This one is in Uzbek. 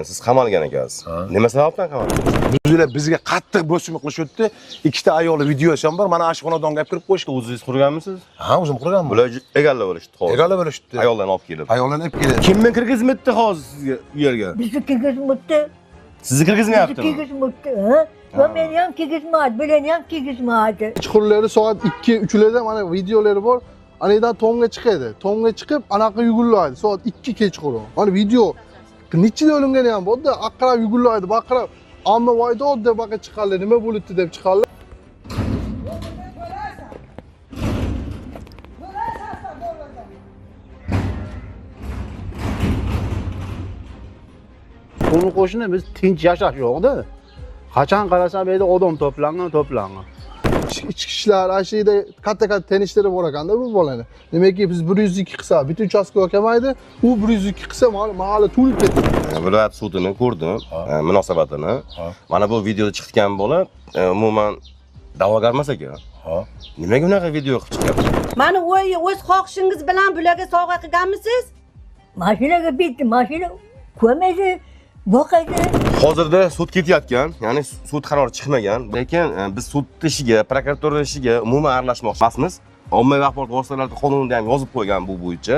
Siz qamalgan ekansiz. Nima sababdan qamalgan? O'zilar bizga qattiq bosim qilishibdi. Ikkita ayol videosi ham bor. Mana shu xonadonga olib kirib qo'yishdi. O'zingiz qurganmisiz? Ha, o'zim qurganman. Bular egallab olishdi. Egallab olishdi. Ayollarni olib kelib. Ayollarni olib keldi. Kimni kirgizmoqdi hozir sizga u yerga? Bizni kirgizmoqdi. Sizni kirgizmayaptimi? Kirgizmoqdi, ha? Va meni ham kirgizmadi, bileni ham kirgizmadi. Kechqurunlari soat 2-3larda mana videoları bor. Anadan tomga chiqadi. Tomga chiqib, anaqa yugurlaydi. Soat 2 kechqurun. Mana video nechida o'lingani ham bo'ldi. Aqrab yugurlaydi, baqirib, "Amma voydod" deb baqa chiqarlar, nima bo'libdi deb chiqarlar. Qo'ni qo'shni biz tinch yashash yo'qda. Qachon qarasam bu yerda odam to'plangan. Ichki ishlar, ashida katta tenishlari bor ekanda bu bolani. Demakki biz 102 qilsa, bitta uchastka kelmaydi. U 102 qilsa mahalla to'lib ketadi. Viloyat sudini ko'rdim, munosabatini. Mana bu videoda chiqgan bola umuman da'vogar emas ekan. Nimaga unaqa video qilib chiqyapti? Mana o'z xohishingiz bilan bularga sovg'a qilganmisiz? Mashinaga bitdi, mashina ko'maydi, boqadi. Hozirda sud ketayotgan, ya'ni sud qarori chiqmagan. Lekin biz sud ishiga, prokuratura ishiga umuman aralashmoqchi emasmiz. Ommaviy axborot vositalarida qonunda ham yozib qo'ygan bu bo'yicha.